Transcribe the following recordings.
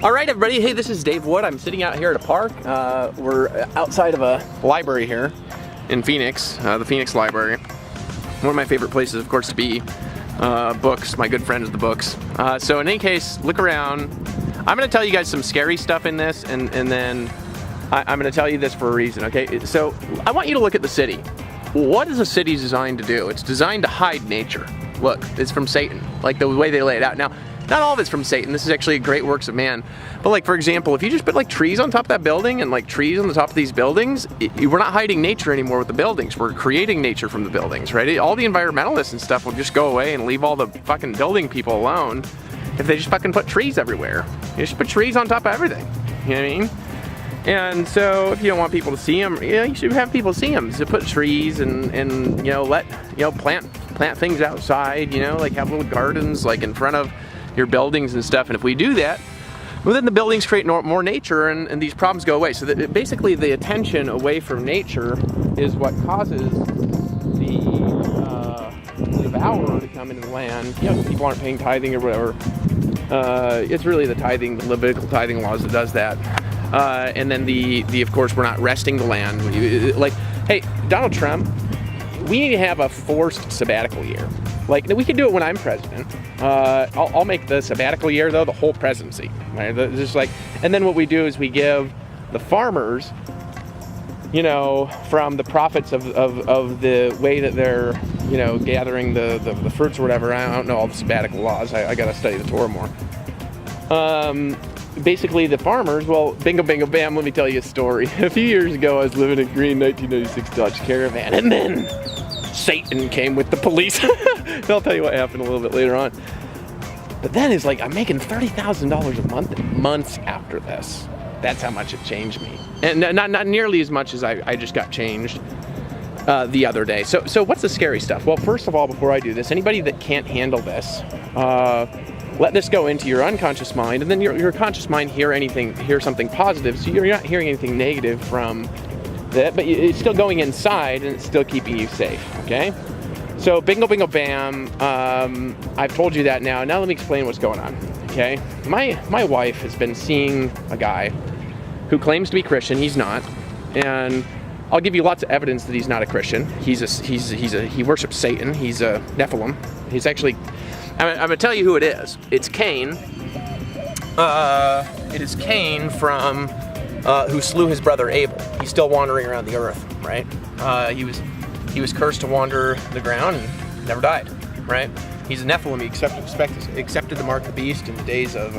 All right, everybody. Hey, this is Dave Wood. I'm sitting out here at a park. We're outside of a library here in Phoenix, the Phoenix Library. One of my favorite places, of course, to be. Books. My good friend is the books. So in any case, look around. I'm going to tell you guys some scary stuff in this, and then I'm going to tell you this for a reason, okay? So I want you to look at the city. What is a city designed to do? It's designed to hide nature. Look, it's from Satan, like the way they lay it out. Now, not all of it's from Satan. This is actually great works of man. But like, for example, if you just put like trees on top of that building and like trees on the top of these buildings, we're not hiding nature anymore with the buildings. We're creating nature from the buildings, right? All the environmentalists and stuff will just go away and leave all the fucking building people alone if they just fucking put trees everywhere. You just put trees on top of everything. You know what I mean? And so if you don't want people to see them, you should have people see them. So put trees and let, plant things outside, like have little gardens like in front of your buildings and stuff. And if we do that, well, then the buildings create more nature and these problems go away. So that basically the attention away from nature is what causes the devourer to come into the land. People aren't paying tithing or whatever. It's really the tithing, the Levitical tithing laws that does that. And then of course, we're not resting the land. Like, hey, Donald Trump, we need to have a forced sabbatical year. Like, we can do it when I'm president. I'll make the sabbatical year, though, the whole presidency. Right? Just like, and then what we do is we give the farmers, from the profits of the way that they're, gathering the fruits or whatever. I don't know all the sabbatical laws. I got to study the Torah more. Basically, the farmers, well, bingo, bingo, bam, let me tell you a story. A few years ago, I was living in a green 1996 Dodge Caravan, and then Satan came with the police. I'll tell you what happened a little bit later on. But then it's like, I'm making $30,000 a month, months after this. That's how much it changed me. And not nearly as much as I just got changed the other day. So what's the scary stuff? Well, first of all, before I do this, anybody that can't handle this, let this go into your unconscious mind, and then your conscious mind hear something positive, so you're not hearing anything negative from that, but it's still going inside and it's still keeping you safe, okay? So bingo, bingo, bam, I've told you that now. Now let me explain what's going on, okay? My wife has been seeing a guy who claims to be Christian. He's not, and I'll give you lots of evidence that he's not a Christian. He worships Satan. He's a Nephilim. He's actually, I'm gonna tell you who it is. It's Cain. It is Cain from who slew his brother Abel. He's still wandering around the earth, right? He was cursed to wander the ground and never died, right? He's a Nephilim. He accepted the mark of the beast in the days of.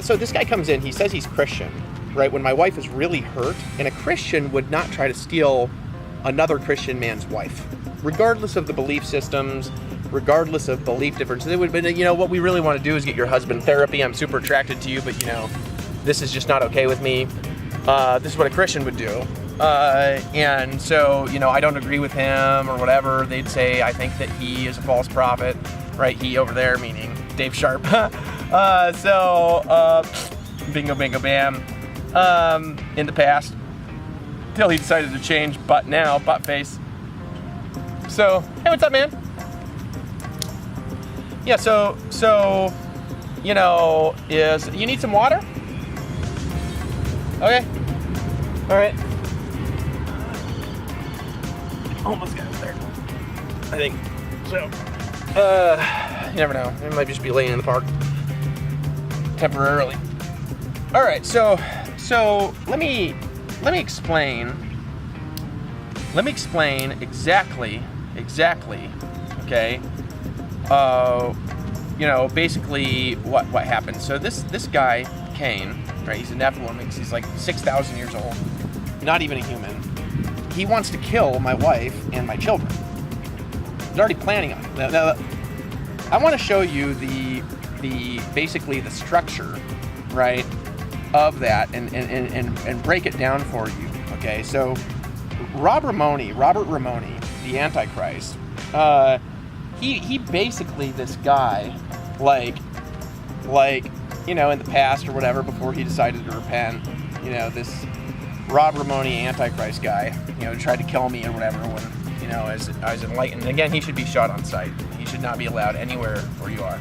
So this guy comes in. He says he's Christian, right? When my wife is really hurt, and a Christian would not try to steal another Christian man's wife, regardless of the belief systems, regardless of belief differences. They would have been, what we really want to do is get your husband therapy. I'm super attracted to you, but this is just not okay with me. This is what a Christian would do. And so, I don't agree with him or whatever. They'd say, I think that he is a false prophet, right? He over there, meaning Dave Sharp. Bingo, bingo, bam. In the past, till he decided to change, but now, butt face. So, hey, what's up, man? Yeah, so, is, you need some water? Okay. All right. Almost got it there, I think. So, you never know. It might just be laying in the park temporarily. All right. So let me explain. Let me explain exactly. Okay. Basically what happened. So this guy Cain, right? He's a Nephilim. He's like 6,000 years old. Not even a human. He wants to kill my wife and my children. He's already planning on it. Now, I want to show you basically the structure, right, of that and break it down for you. Okay, so Robert Ramoni, the Antichrist, he basically, this guy, like in the past or whatever, before he decided to repent, this Rob Ramoni Antichrist guy, tried to kill me or whatever when, as I was enlightened. Again, he should be shot on sight. He should not be allowed anywhere where you are.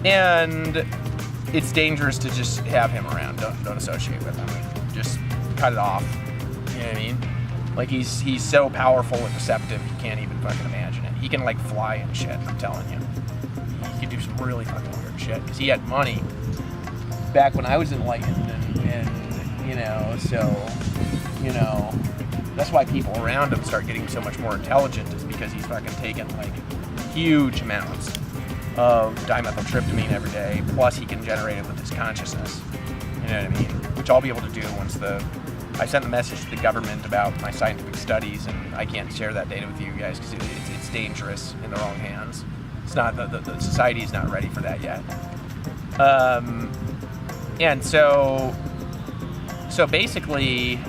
And it's dangerous to just have him around. Don't associate with him. Just cut it off. You know what I mean? Like, he's so powerful and deceptive, you can't even fucking imagine it. He can, like, fly and shit, I'm telling you. He can do some really fucking weird shit. Because he had money back when I was enlightened, and you know, so, you know, that's why people around him start getting so much more intelligent, is because he's fucking taking, like, huge amounts of dimethyltryptamine every day, plus he can generate it with his consciousness. You know what I mean? Which I'll be able to do once I sent the message to the government about my scientific studies, and I can't share that data with you guys because it's dangerous in the wrong hands. It's not, the society is not ready for that yet. And so basically,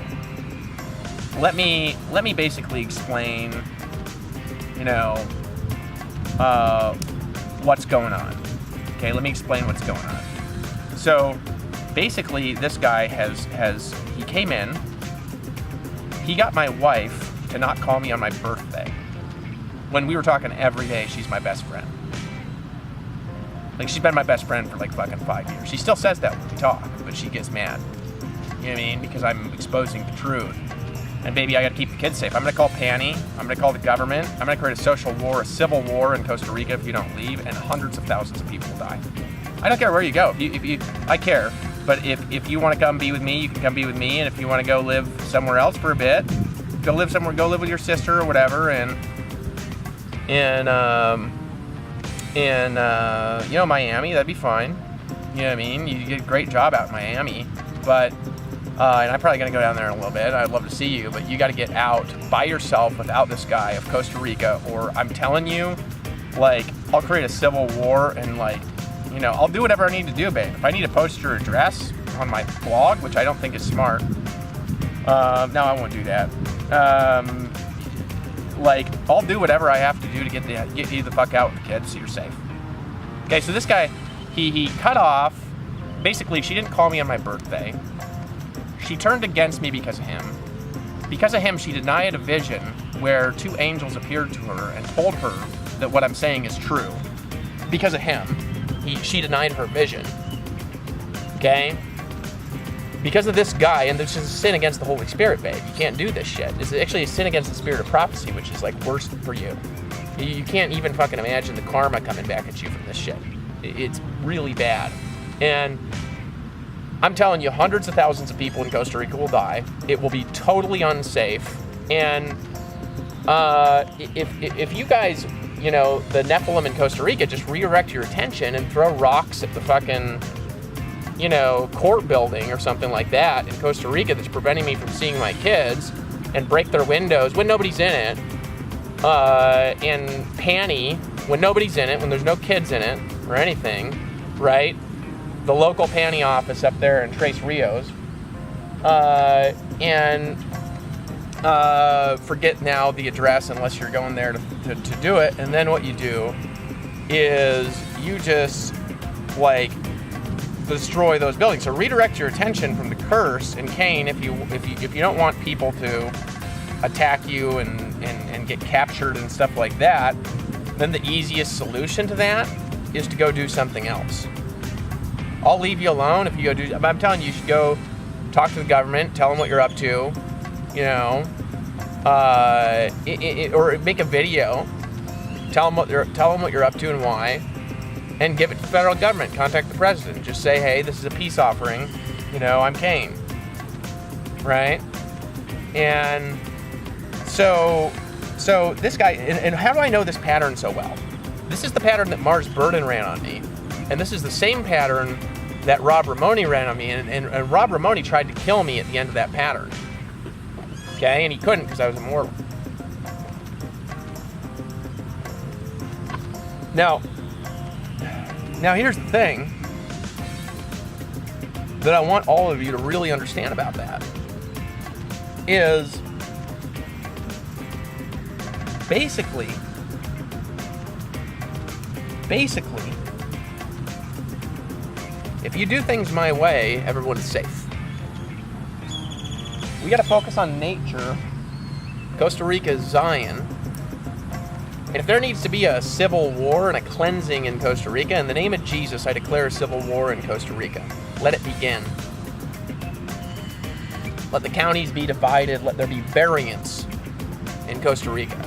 let me basically explain, you know, what's going on. Okay, let me explain what's going on. So basically, this guy he came in, he got my wife to not call me on my birthday, when we were talking every day. She's my best friend. Like, she's been my best friend for like fucking 5 years. She still says that when we talk, but she gets mad. You know what I mean? Because I'm exposing the truth. And baby, I gotta keep the kids safe. I'm gonna call Panny. I'm gonna call the government. I'm gonna create a social war, a civil war in Costa Rica if you don't leave, and hundreds of thousands of people will die. I don't care where you go. I care. But if you want to come be with me, you can come be with me. And if you want to go live somewhere else for a bit, go live somewhere. Go live with your sister or whatever. And you know, Miami, that'd be fine. You know what I mean? You get a great job out in Miami. But and I'm probably gonna go down there in a little bit. I'd love to see you, but you got to get out by yourself without this guy of Costa Rica, or I'm telling you, like, I'll create a civil war, and, like, you know, I'll do whatever I need to do, babe. If I need to post your address on my blog, which I don't think is smart, no, I won't do that. Like, I'll do whatever I have to do to get you the fuck out with the kids so you're safe. Okay, so this guy, he cut off. Basically, she didn't call me on my birthday. She turned against me because of him. Because of him, she denied a vision where two angels appeared to her and told her that what I'm saying is true. Because of him, she denied her vision. Okay? Because of this guy, and this is a sin against the Holy Spirit, babe. You can't do this shit. It's actually a sin against the spirit of prophecy, which is, like, worse for you. You can't even fucking imagine the karma coming back at you from this shit. It's really bad. And I'm telling you, hundreds of thousands of people in Costa Rica will die. It will be totally unsafe. And if you guys, you know, the Nephilim in Costa Rica, just redirect your attention and throw rocks at the fucking, you know, court building or something like that in Costa Rica that's preventing me from seeing my kids, and break their windows when nobody's in it, and Panny when nobody's in it, when there's no kids in it or anything, right? The local Panny office up there in Tres Rios, and forget now the address unless you're going there to do it. And then what you do is you just, like, destroy those buildings. So redirect your attention from the curse and Cain if you don't want people to attack you and get captured and stuff like that. Then the easiest solution to that is to go do something else. I'll leave you alone if you go do. I'm telling you, you should go talk to the government, tell them what you're up to, you know, or make a video, tell them what you're up to and why, and give it to the federal government. Contact the president. Just say, hey, this is a peace offering. You know, I'm Cain, right? And so this guy, and how do I know this pattern so well? This is the pattern that Mars Burden ran on me. And this is the same pattern that Rob Ramoni ran on me. And Rob Ramoni tried to kill me at the end of that pattern. Okay? And he couldn't because I was immortal. Now here's the thing that I want all of you to really understand about that is basically, if you do things my way, everyone's safe. We got to focus on nature. Costa Rica is Zion. And if there needs to be a civil war and a cleansing in Costa Rica, in the name of Jesus, I declare a civil war in Costa Rica. Let it begin. Let the counties be divided. Let there be variance in Costa Rica.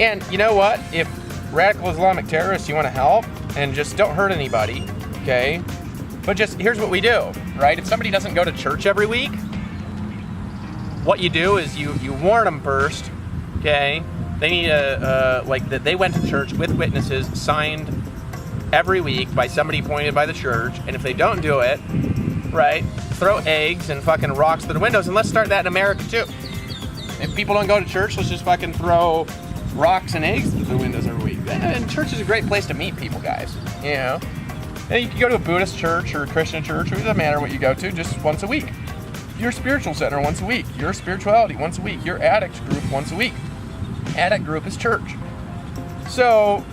And you know what? If radical Islamic terrorists, you want to help, and just don't hurt anybody, okay? But just, here's what we do, right? If somebody doesn't go to church every week, what you do is you warn them first, okay? They need that they went to church with witnesses signed every week by somebody appointed by the church, and if they don't do it, right, throw eggs and fucking rocks through the windows, and let's start that in America too. If people don't go to church, let's just fucking throw rocks and eggs through the windows every week. And church is a great place to meet people, guys, you know? And you can go to a Buddhist church or a Christian church, or it doesn't matter what you go to, just once a week. Your spiritual center once a week. Your spirituality once a week. Your addict group once a week. Addict group is church. So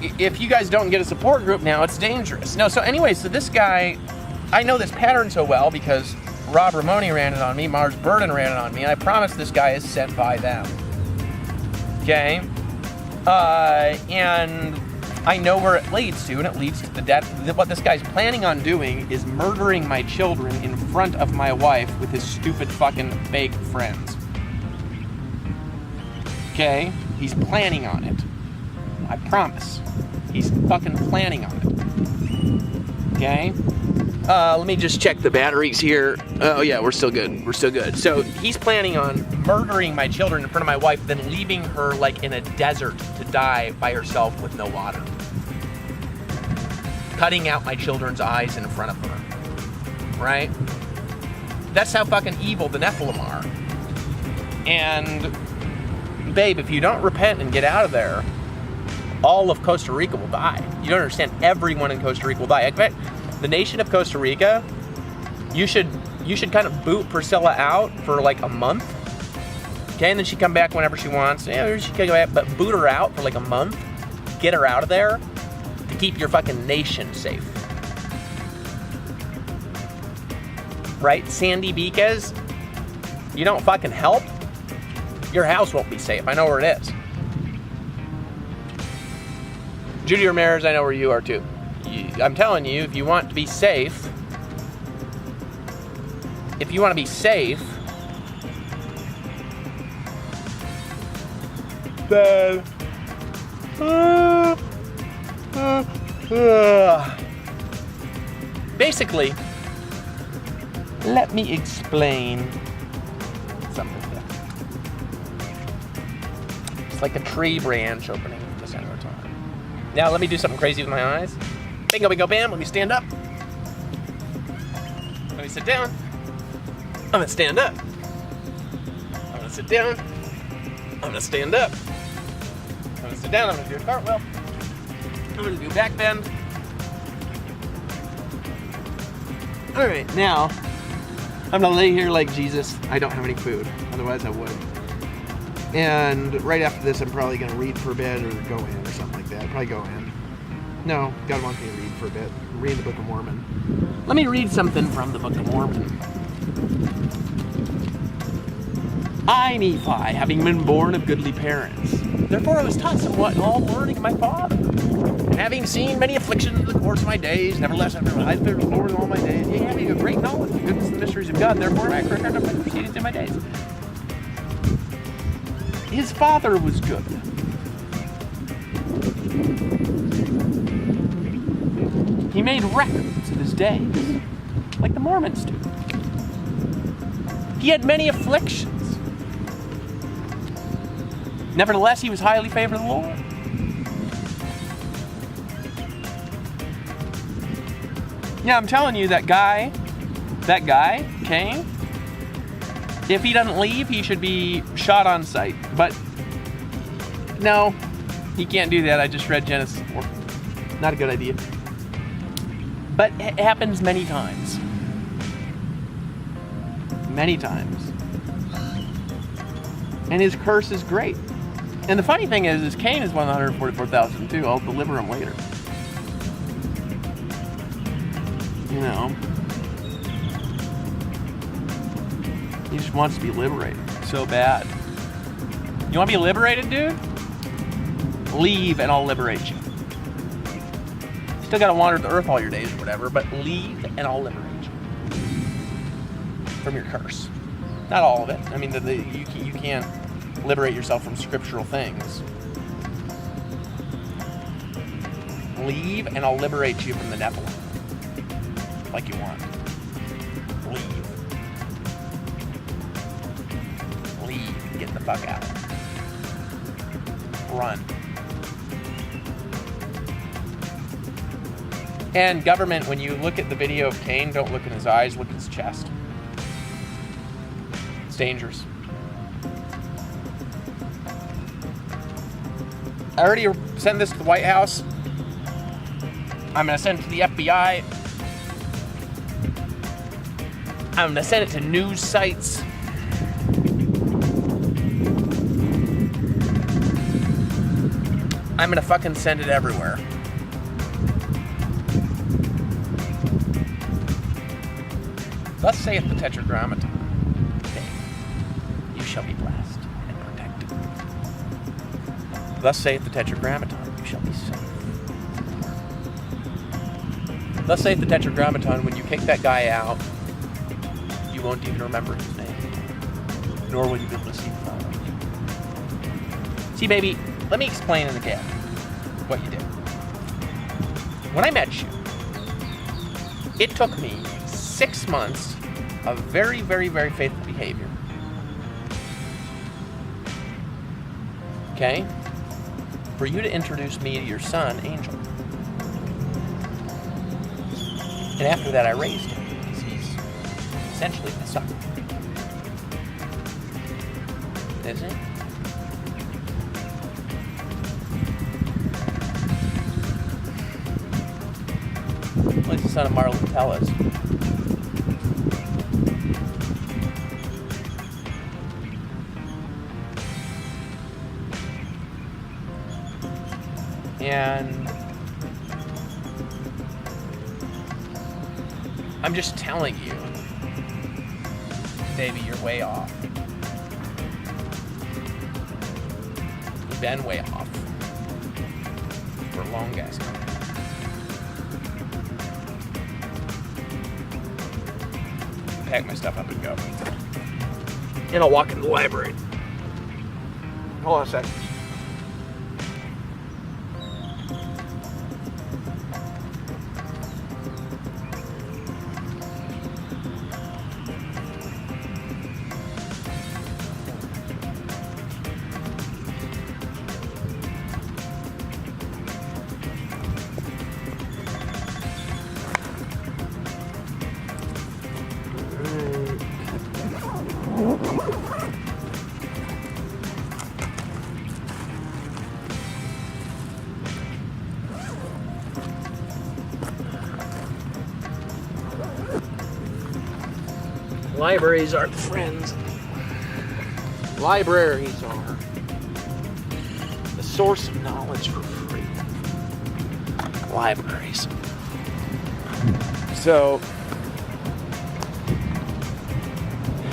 if you guys don't get a support group now, it's dangerous. No, so anyway, so this guy, I know this pattern so well because Rob Ramoni ran it on me, Mars Burden ran it on me, and I promise this guy is sent by them. Okay? And I know where it leads to, and it leads to the death. What this guy's planning on doing is murdering my children in front of my wife with his stupid fucking fake friends. Okay? He's planning on it. I promise. He's fucking planning on it. Okay? Let me just check the batteries here. Oh yeah, we're still good. We're still good. So he's planning on murdering my children in front of my wife, then leaving her like in a desert to die by herself with no water. Cutting out my children's eyes in front of her. Right? That's how fucking evil the Nephilim are. And babe, if you don't repent and get out of there, all of Costa Rica will die. You don't understand. Everyone in Costa Rica will die. In fact, the nation of Costa Rica, you should kind of boot Priscilla out for like a month. Okay, and then she come back whenever she wants. Yeah, she can go back, but boot her out for like a month. Get her out of there to keep your fucking nation safe. Right? Sandy Beacas, you don't fucking help, your house won't be safe. I know where it is. Judy Ramirez, I know where you are too. I'm telling you, if you want to be safe, then basically, let me explain something here. It's like a tree branch opening at the center of time. Now let me do something crazy with my eyes. Bingo, bingo, bam. Let me stand up. Let me sit down. I'm gonna stand up. I'm gonna sit down. I'm gonna stand up. I'm gonna sit down. I'm gonna do a cartwheel. I'm gonna do a back bend. All right, now I'm gonna lay here like Jesus. I don't have any food, otherwise I would. And right after this, I'm probably gonna read for a bit or go in or something like that. Probably go in. No, God wants me to read for a bit. Read the Book of Mormon. Let me read something from the Book of Mormon. I, Nephi, having been born of goodly parents, therefore I was taught somewhat in all learning of my father. And having seen many afflictions in the course of my days, nevertheless after my eyes been with the Lord in all my days, yea, having a great knowledge of the goodness and mysteries of God, therefore I record of my proceedings in my days. His father was good. He made records of his days, like the Mormons do. He had many afflictions. Nevertheless, he was highly favored of the Lord. Yeah, I'm telling you, that guy, Cain, if he doesn't leave, he should be shot on sight. But no, he can't do that. I just read Genesis 4. Not a good idea. But it happens many times. Many times. And his curse is great. And the funny thing is Cain is one of the 144,000 too. I'll deliver him later. You know. He just wants to be liberated so bad. You want to be liberated, dude? Leave and I'll liberate you. Still gotta wander the earth all your days or whatever, but leave and I'll liberate you from your curse. Not all of it. I mean, you can't liberate yourself from scriptural things. Leave and I'll liberate you from the Nephilim. Like you want. Leave. Leave. Get the fuck out. Run. And government, when you look at the video of Cain, don't look in his eyes, look in his chest. It's dangerous. I already sent this to the White House. I'm going to send it to the FBI. I'm going to send it to news sites. I'm going to fucking send it everywhere. Thus saith the Tetragrammaton, you shall be blessed and protected. Thus saith the Tetragrammaton, you shall be safe. Thus saith the Tetragrammaton, when you kick that guy out, you won't even remember his name, nor will you be able to see the photo. See, baby, let me explain it again, what you did. When I met you, it took me 6 months of very, very, very faithful behavior. Okay? For you to introduce me to your son, Angel. And after that, I raised him because he's essentially my son. Isn't it? Well, he's the son of Marlon Tellis. And I'm just telling you, baby, you're way off. You've been way off for a long ass time. Pack my stuff up and go. And I'll walk into the library. Hold on a second. Libraries are friends. Libraries are the source of knowledge for free. Libraries. So,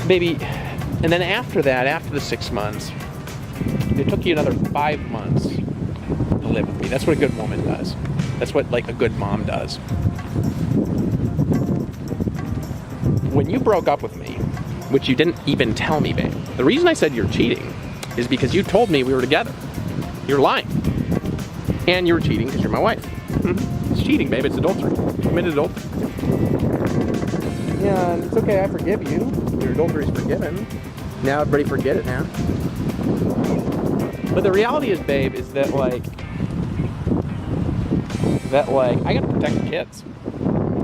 baby, and then after that, after the 6 months, it took you another 5 months to live with me. That's what a good woman does. That's what, like, a good mom does. When you broke up with me, which you didn't even tell me, babe, the reason I said you're cheating is because you told me we were together. You're lying. And you were cheating because you're my wife. It's cheating, babe. It's adultery. You committed adultery. Yeah, it's okay. I forgive you. Your adultery is forgiven. Now everybody forget it now. But the reality is, babe, is that, like, I gotta protect the kids.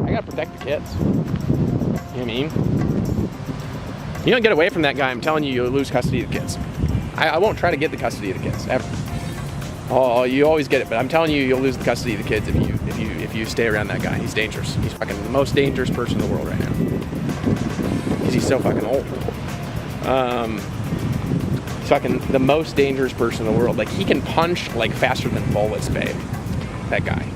I gotta protect the kids. You know what I mean? You don't get away from that guy, I'm telling you, you'll lose custody of the kids. I won't try to get the custody of the kids, ever. Oh, you always get it, but I'm telling you, you'll lose the custody of the kids if you stay around that guy. He's dangerous. He's fucking the most dangerous person in the world right now. Because he's so fucking old. He's fucking the most dangerous person in the world. Like, he can punch, like, faster than bullets, babe. That guy.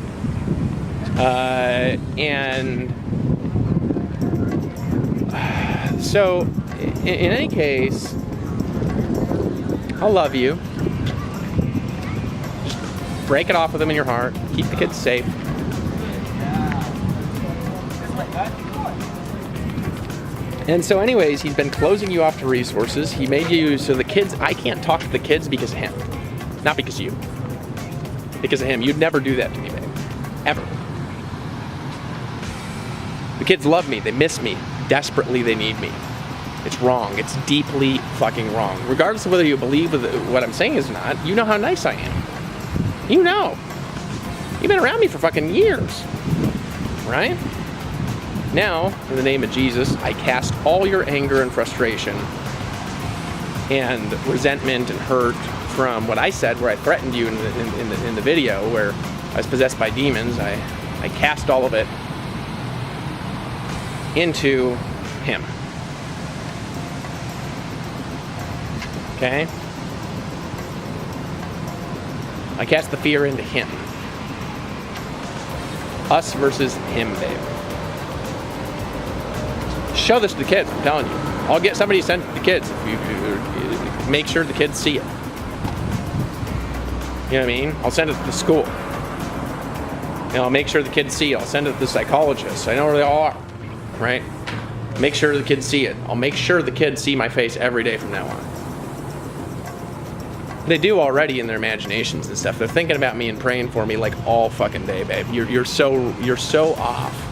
So, in any case, I love you. Just break it off with them in your heart. Keep the kids safe. And so anyways, he's been closing you off to resources. He made you so the kids, I can't talk to the kids because of him. Not because of you. Because of him. You'd never do that to me, babe. Ever. The kids love me. They miss me. Desperately, they need me. It's wrong. It's deeply fucking wrong. Regardless of whether you believe what I'm saying is not, you know how nice I am. You know. You've been around me for fucking years. Right? Now, in the name of Jesus, I cast all your anger and frustration and resentment and hurt from what I said, where I threatened you in the video, where I was possessed by demons. I cast all of it into him. Okay? I cast the fear into him. Us versus him, babe. Show this to the kids, I'm telling you. I'll get somebody to send it to the kids if you make sure the kids see it. You know what I mean? I'll send it to the school. And I'll make sure the kids see it. I'll send it to the psychologists. I know where they all are, right? Make sure the kids see it. I'll make sure the kids see my face every day from now on. They do already in their imaginations and stuff. They're thinking about me and praying for me like all fucking day, babe. You're so off.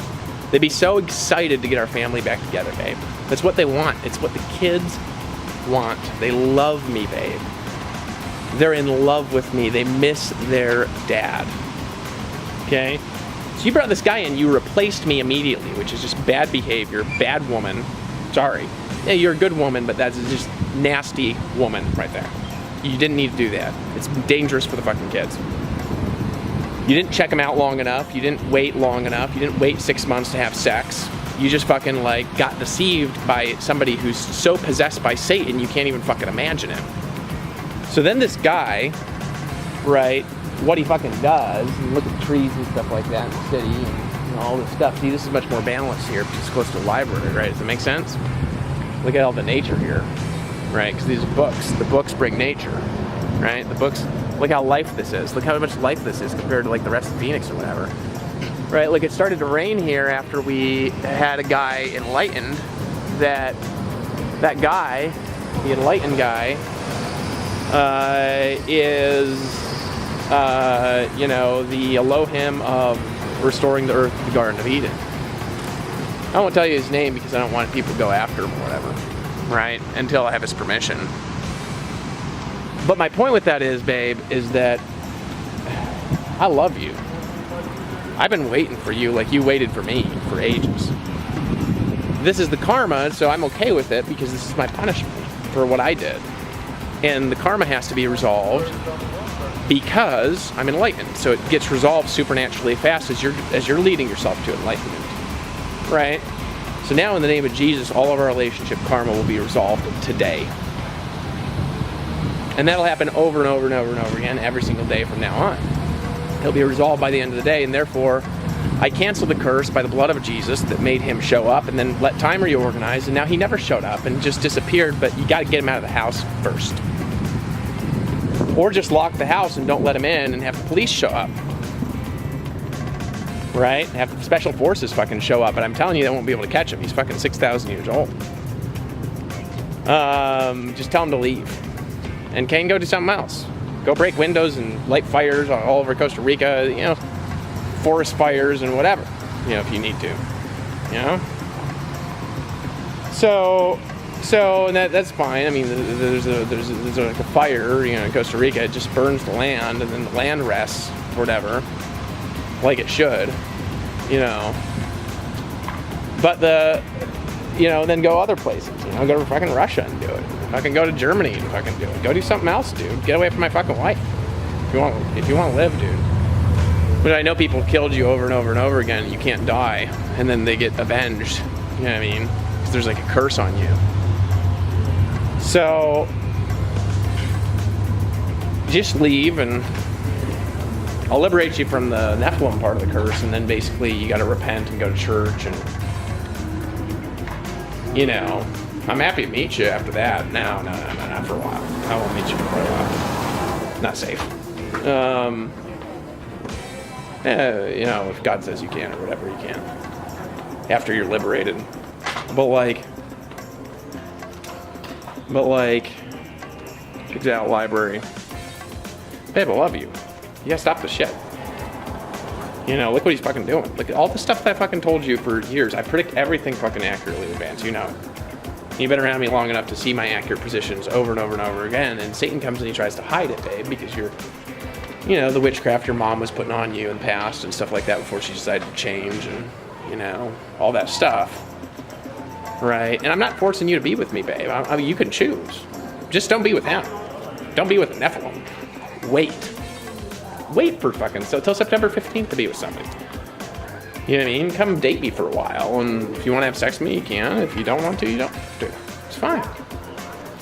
They'd be so excited to get our family back together, babe. That's what they want. It's what the kids want. They love me, babe. They're in love with me. They miss their dad. Okay? So you brought this guy in, you replaced me immediately, which is just bad behavior, bad woman. Sorry. Yeah, you're a good woman, but that's just nasty woman right there. You didn't need to do that. It's dangerous for the fucking kids. You didn't check them out long enough. You didn't wait long enough. You didn't wait 6 months to have sex. You just fucking like got deceived by somebody who's so possessed by Satan you can't even fucking imagine him. So then this guy, right, what he fucking does, and look at the trees and stuff like that in the city and all this stuff. See, this is much more balanced here because it's close to a library, right? Does that make sense? Look at all the nature here, right? Because these books, the books bring nature, right? The books, look how life this is. Look how much life this is compared to like the rest of Phoenix or whatever. Right, like it started to rain here after we had a guy enlightened that guy, the enlightened guy, is, the Elohim of restoring the earth to the Garden of Eden. I won't tell you his name because I don't want people to go after him or whatever, right, until I have his permission. But my point with that is, babe, is that I love you. I've been waiting for you like you waited for me for ages. This is the karma, so I'm okay with it because this is my punishment for what I did. And the karma has to be resolved because I'm enlightened. So it gets resolved supernaturally fast as you're leading yourself to enlightenment. Right? So now in the name of Jesus, all of our relationship karma will be resolved today. And that'll happen over and over and over and over again every single day from now on. He'll be resolved by the end of the day, and therefore I cancel the curse by the blood of Jesus that made him show up and then let time reorganize, and now he never showed up and just disappeared, but you got to get him out of the house first. Or just lock the house and don't let him in and have the police show up. Right? Have special forces fucking show up, but I'm telling you they won't be able to catch him. He's fucking 6,000 years old. Just tell him to leave. And Cain, go do something else. Go break windows and light fires all over Costa Rica, forest fires and whatever, if you need to, So and that's fine. I mean, there's like a fire, in Costa Rica. It just burns the land, and then the land rests, whatever, like it should, But then go other places, go to fucking Russia and do it. Fucking go to Germany and fucking do it. Go do something else, dude. Get away from my fucking wife. If you want to live, dude. But I know people killed you over and over and over again. And you can't die, and then they get avenged. You know what I mean? Because there's like a curse on you. So just leave, and I'll liberate you from the Nephilim part of the curse, and then basically you got to repent and go to church, and I'm happy to meet you after that. No, not for a while. I won't meet you for a while. Not safe. You know, if God says you can or whatever, you can. After you're liberated. But like, check out library. Babe, I love you. You gotta stop the shit. You know, look what he's fucking doing. Look at all the stuff that I fucking told you for years. I predict everything fucking accurately in advance, you know. You've been around me long enough to see my accurate positions over and over and over again, and Satan comes and he tries to hide it, babe, because you're, you know, the witchcraft your mom was putting on you in the past and stuff like that before she decided to change and, you know, all that stuff. Right? And I'm not forcing you to be with me, babe. I mean, you can choose. Just don't be with him. Don't be with Nephilim. Wait for fucking, so till September 15th to be with somebody. You know what I mean? Come date me for a while, and if you want to have sex with me, you can. If you don't want to, you don't have to. It's fine.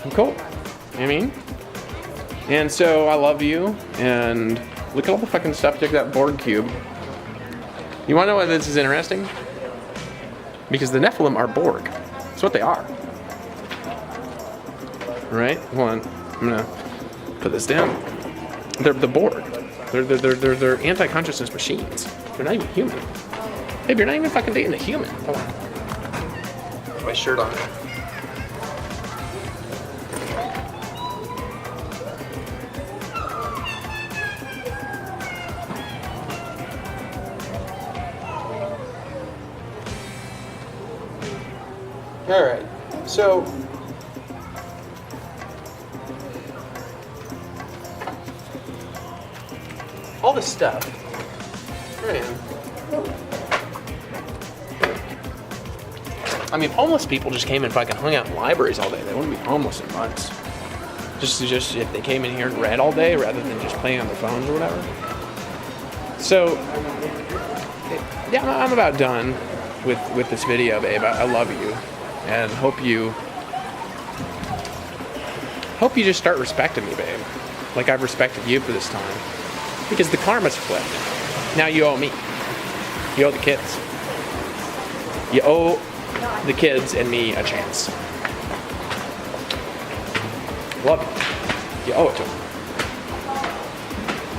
I'm cool. You know what I mean? And so I love you, and look at all the fucking stuff. Check that Borg cube. You want to know why this is interesting? Because the Nephilim are Borg. That's what they are. Right? Hold on. I'm gonna put this down. They're the Borg. They're anti-consciousness machines. They're not even human. Babe, you're not even fucking dating a human. Hold on. Put my shirt on. Alright, so all this stuff, man. I mean, homeless people just came and fucking hung out in libraries all day. They wouldn't be homeless in months. Just if they came in here and read all day rather than just playing on their phones or whatever. So, yeah, I'm about done with this video, babe. I love you, and hope you just start respecting me, babe, like I've respected you for this time. Because the karma's flipped. Now you owe me. You owe the kids. You owe the kids and me a chance. Love you. You owe it to them.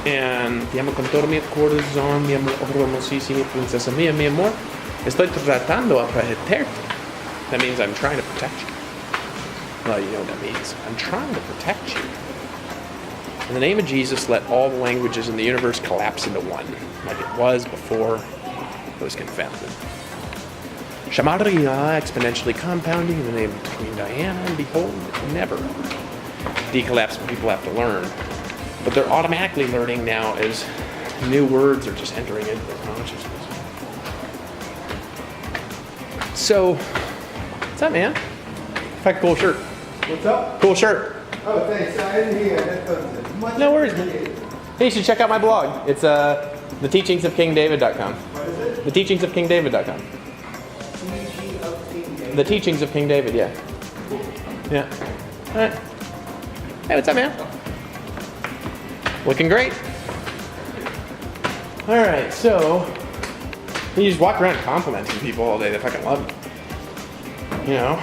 And ti amo con todo mi corazón, mi amor hermosísimo, princesa mía, mi amor. Estoy tratando a protegerte. That means I'm trying to protect you. Well, you know what that means. I'm trying to protect you. In the name of Jesus, let all the languages in the universe collapse into one, like it was before it was confounded. Shamaria, exponentially compounding in the name of Queen Diana, and behold, never decollapse when people have to learn. But they're automatically learning now as new words are just entering into their consciousness. So, what's up, man? In fact, cool shirt. What's up? Cool shirt. Oh, thanks. I didn't hear that. No worries, man. Hey, you should check out my blog. It's theteachingsofkingdavid.com. What is it? Theteachingsofkingdavid.com. Teaching of King David. The Teachings of King David, yeah. Yeah. All right. Hey, what's up, man? Looking great. All right, so you just walk around complimenting people all day that fucking love you. You know,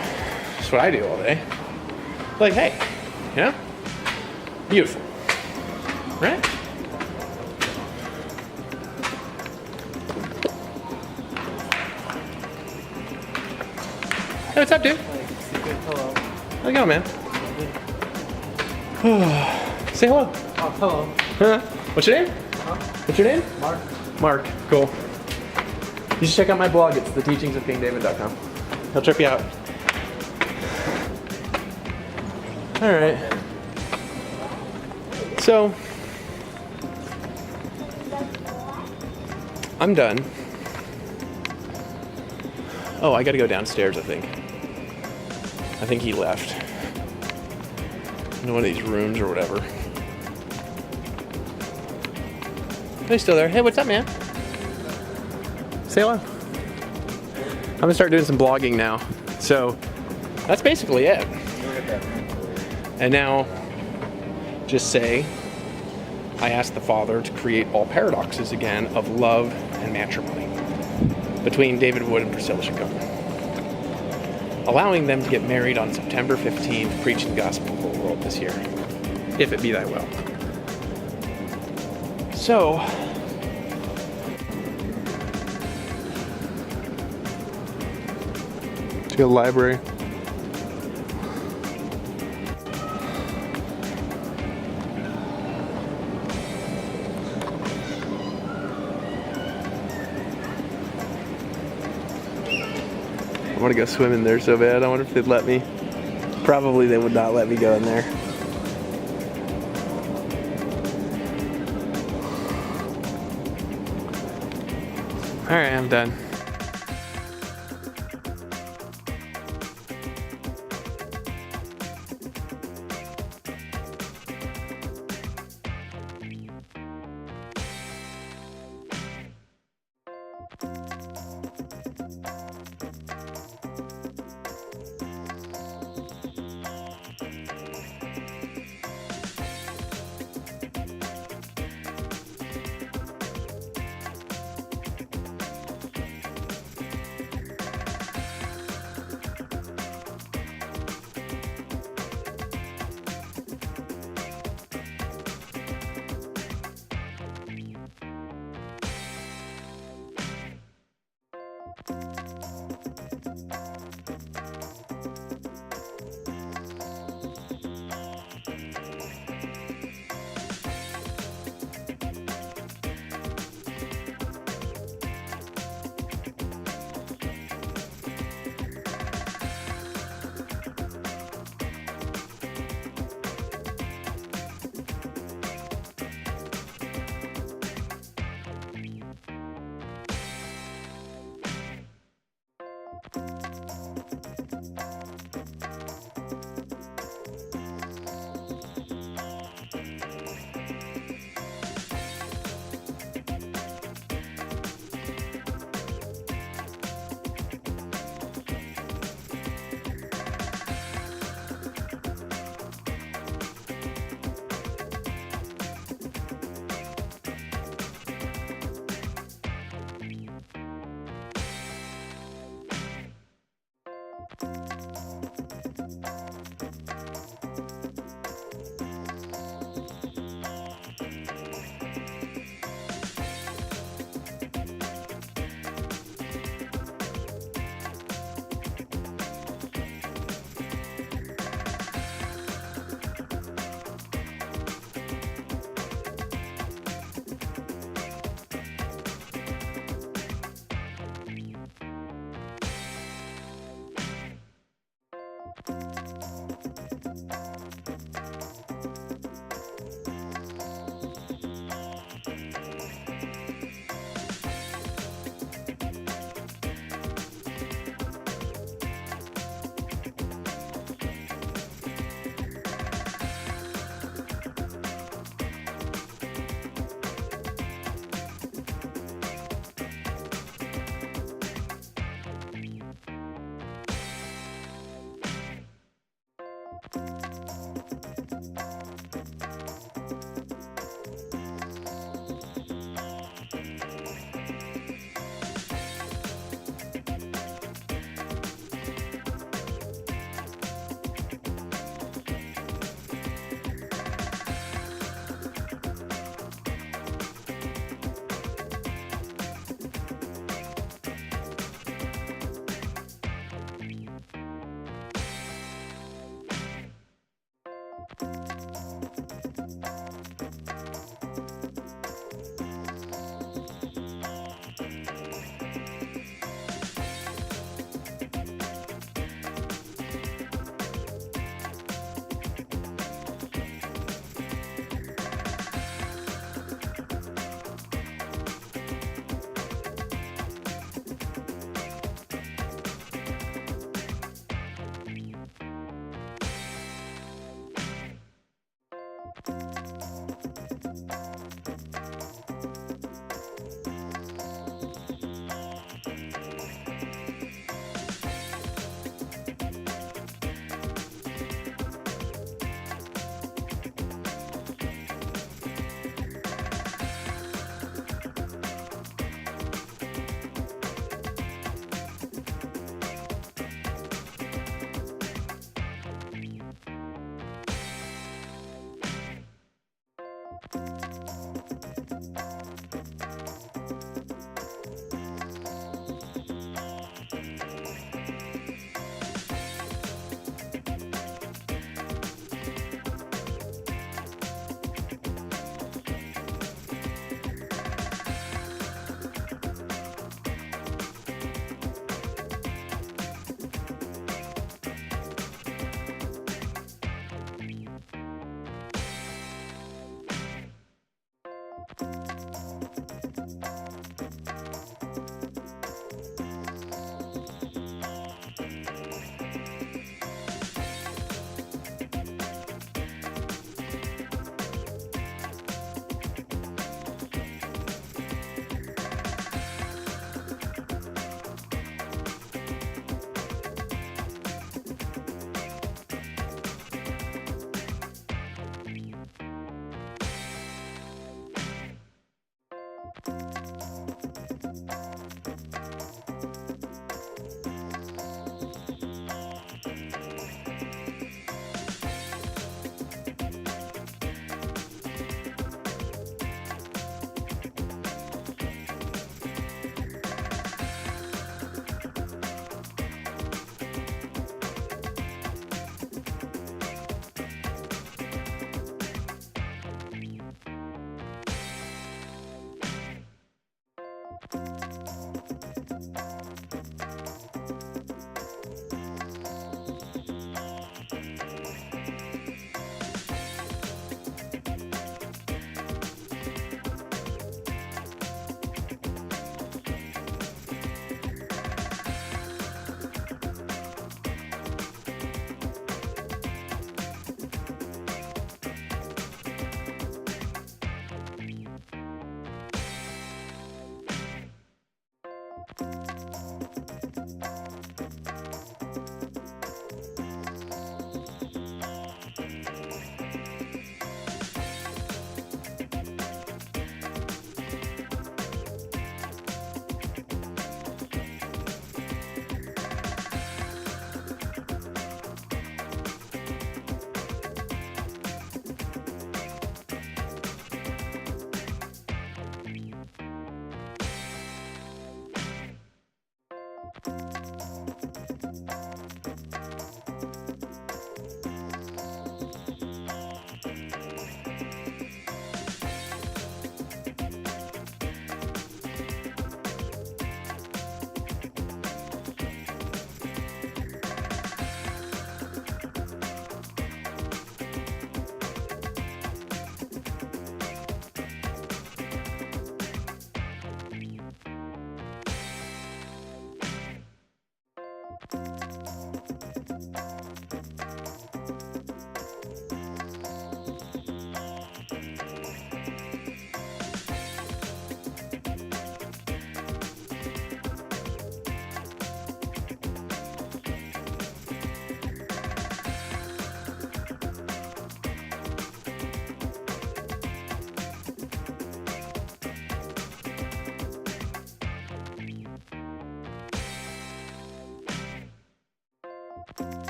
that's what I do all day. Like, hey, you know, beautiful, right? Hey, what's up, dude? Hello. How's it going, man? Say hello. Oh, hello. Huh? What's your name? Huh? What's your name? Mark. Mark. Cool. You should check out my blog. It's theteachingsofkingdavid.com. He'll trip you out. All right. So, I'm done. Oh, I gotta go downstairs, I think. I think he left. In one of these rooms or whatever. He's still there. Hey, what's up, man? Say hello. I'm gonna start doing some blogging now. So, that's basically it. And now, just say, I asked the Father to create all paradoxes again of love and matrimony between David Wood and Priscilla Chacon, allowing them to get married on September 15th, preaching the gospel to the whole world this year, if it be thy will. So, See a library. I want to go swim in there so bad. I wonder if they'd let me. Probably they would not let me go in there. Alright, I'm done.